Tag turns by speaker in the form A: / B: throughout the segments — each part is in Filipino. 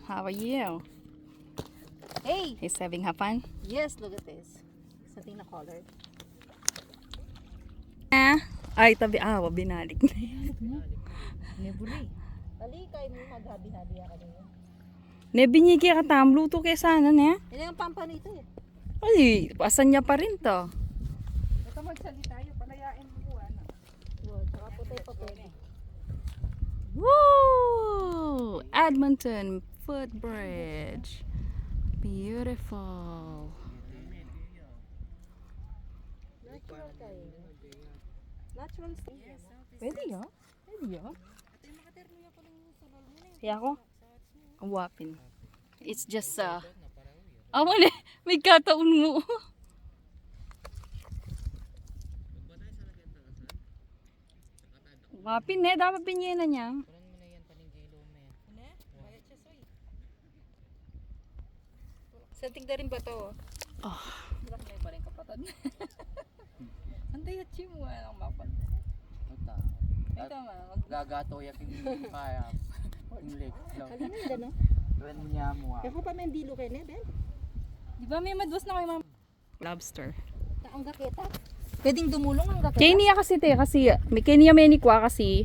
A: How are you?
B: Hey!
A: He's having fun?
B: Yes, look at this. Something na colored.
A: Ay, tabi. Binalik na.
B: Nebuli. Talikay mo maghabi-habi ka kanina.
A: Ne, binigay ka tam. Luto kaya sana, ne?
B: Yan ang pampa nito eh.
A: Ay, pasan niya pa rin to.
B: Ito magsalita tayo, palayain mo po ano. Wow, saka putay pa pwede.
A: Woo! Edmonton Footbridge. Beautiful.
B: Natural kayo. Natural stage. Pwede yun? Pwede yun?
A: Kaya ako? Ang wapin. It's just mali. May kataon mo. Wapin eh. Dapat pinyena niya.
B: Santig na rin ba to?
A: Oh.
B: Bukas na pa rin kapatid. Antay at chimo ang mapan.
C: Ito.
B: Ito ma.
C: Gagato yak yung kaya. Yung leg.
B: Kalinda no?
C: Ren niya mo.
B: Ako pa may dilo kay Nebel.
A: Di ba may madwas na kayo, ma'am? Lobster.
B: Taong gaketa. Pwedeng dumulong ang gaketa.
A: Kaya niya kasi te, kasi may kaya niya may nikwa kasi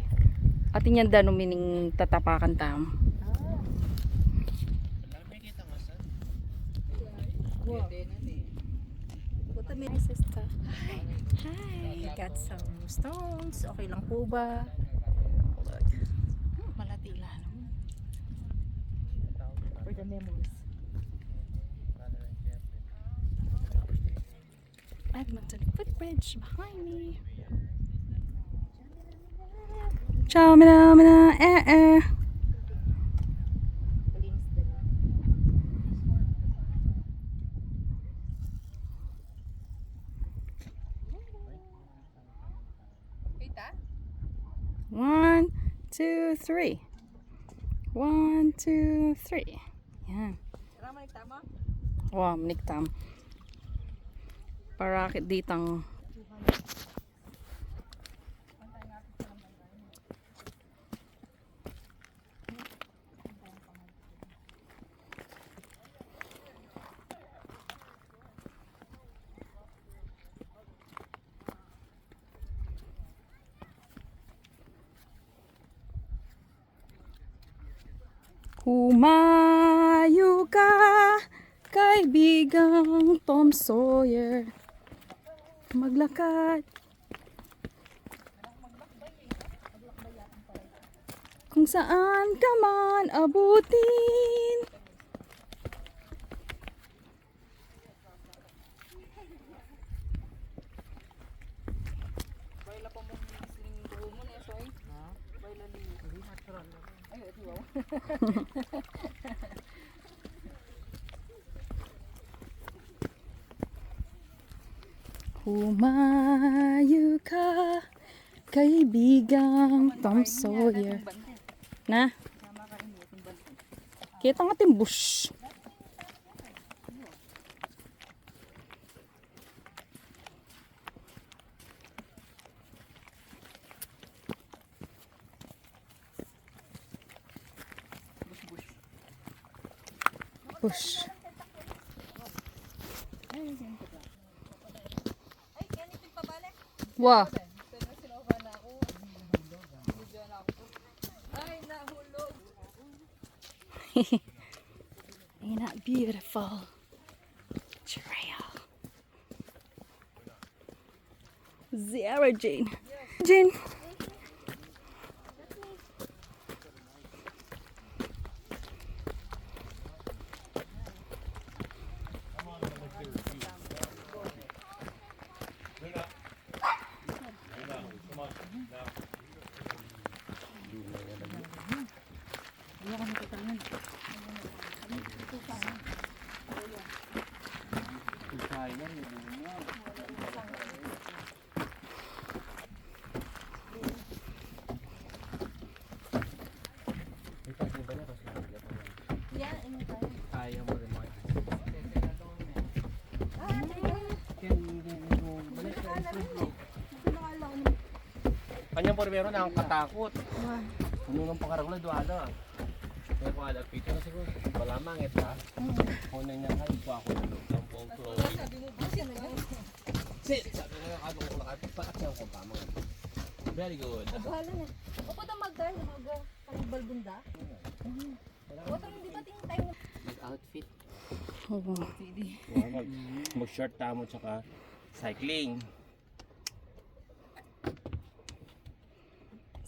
A: atin yan dano mining tatapakan tam.
B: Wow. What a nice sister. Hi. Got some stones. Okay lang po ba? Look. Malati lang. For the memories.
A: Edmonton Footbridge behind me. Ciao, mina,
B: Malinis din. Kita?
A: 1, 2, 3. 1, 2, 3. Yan.
B: Rama nagtama?
A: Wow, maniktam. Parakit ditang. Humayo ka, kaibigang Tom Sawyer. Maglakad. Kung saan ka man abutin.
B: Baila pa mo sling buho mo na soy. Ha? Baila ni. Hindi natural. Ay, ito wow.
A: Humayo ka, kaibigang Tom Sawyer. Na? Kita nga bush. Bush. Wow. Ain't that beautiful? Trail. Zara Jane. Jane.
C: Kaya mo rin mo. Kanyang pormero na ang katakot. Ano nang pangaragula doon? Kaya
D: malapit na siguro. Wala mangit ha. Unang niya kayo po ako ng pong flowing. Sit! Sabi nga ako kung nakapagpaakyaw ko pa mga. Very good.
B: Bahala na. Opo ito mag-balbunda. Opo hindi ba ting time na
C: Mag-outfit.
A: Oo.
D: Mag-short tamo tsaka cycling.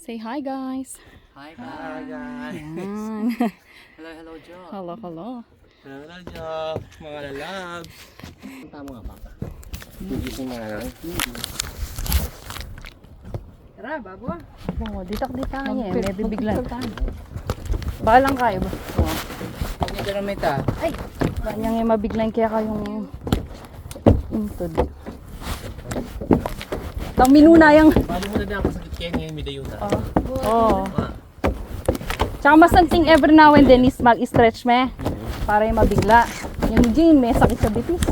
A: Say hi, guys.
C: Hi
D: Hi
C: guys.
D: guys!
A: Yan.
C: Hello, hello, Joe.
A: Hello, hello.
D: Hello Joe! Mga lalabs! Tama nga papa. Gigising mga lang.
B: Tara, babo.
A: Oo, dito kanya eh. May bibiglan. Balang kayo ba? Oo.
C: Huwag niyo dinamit ah.
A: Kanyang yung mabiglan kaya kayong intod. Tang minuna yung...
D: Bali mo na din ako sa kitchen ngayon, may dayo na.
A: Oo. Tsaka masanting every now and then is mag-stretch me. Para yung mabigla. Yung Jean, may sakit sa bitis.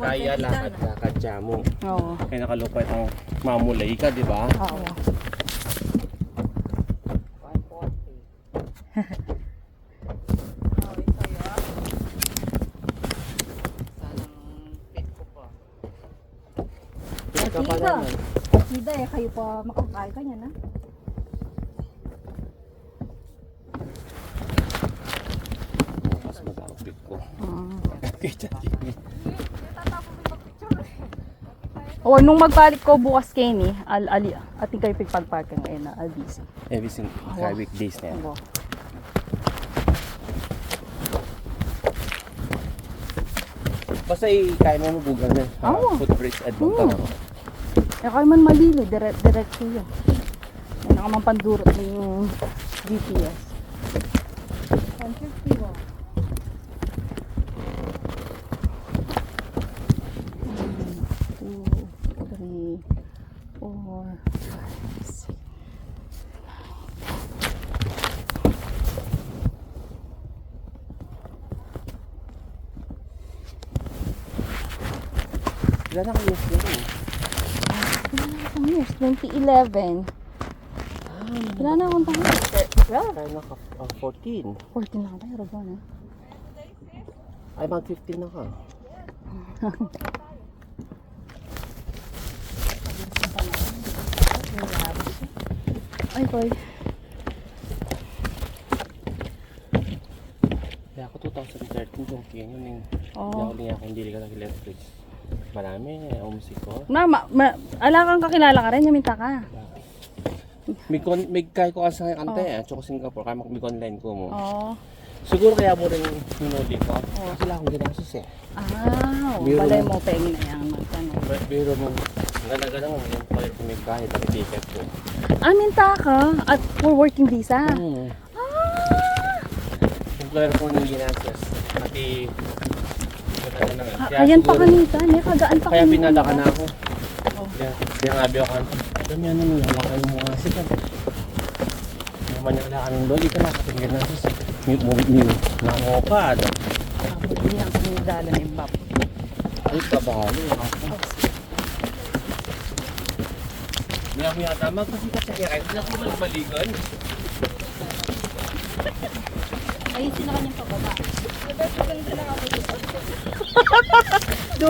D: Kaya lakad-lakad jamo.
A: Oo.
D: Kaya nakalupay ang mamulay ka, di ba?
A: Oo.
C: 140. Sanang fit ko pa.
D: Ka pa naman.
B: Hindi eh, kayo pa makakaya ka niya na.
D: Mas mag-outfit ko.
A: O, nung magbalik ko bukas Kenny, ating kayo pagpagpark ngayon na Albisi.
D: Every single 5 weekdays na yan.
A: Oo.
D: Basta kaya mo mabugan na.
A: Oo.
D: Footbridge advance ka.
A: Eh, kayo man malili, diretso yun. Yan ang man pandurot ng GPS.
B: 150 mo.
A: 1, 2, 3, 4, 5, 6.
D: Wala na kayo yun.
A: Ang years, 2011. Wala na akong tayo. Well,
D: Kaya na ka 14.
A: 14 na tayo, Robo na.
D: Ay, mag 15 na ka.
A: Ay, boy.
D: Kaya ako 2013 kung kaya yun yung
A: Oo.
D: hindi ako hindi ka nag-electric. Marami, umusik ko.
A: Ala kang kakilala ka rin, yaminta ka.
D: May kaya ko kasi kanta eh. Tsaka Singapore, kaya mag-online ko mo.
A: Oo.
D: Siguro kaya mo rin hinuli ko. Kasi wala akong ginasos eh.
A: Biro balay mo pengin na yan.
D: Biro mo, gana-gana mo, yung pala kung may kahit ang ticket ko.
A: Minta ka at for working visa.
D: Yung player ko nang ginasos. Pati,
A: Ayan pa kanita, niya kagaan pa
D: kaya
A: kanita.
D: pinadaka na ako. Kaya nga biyo ka. Dami ano nung wala kayo mga sikat. Naman yung wala ka ng loli ka na katingin na sus. Nangopad.
A: Hindi ang kanidala ni Bob.
D: Ay, kabalo ako. Hindi ako yata magpasikat sa kaya. Hindi ako magbalikan.
B: Ayusin na kanyang pababa.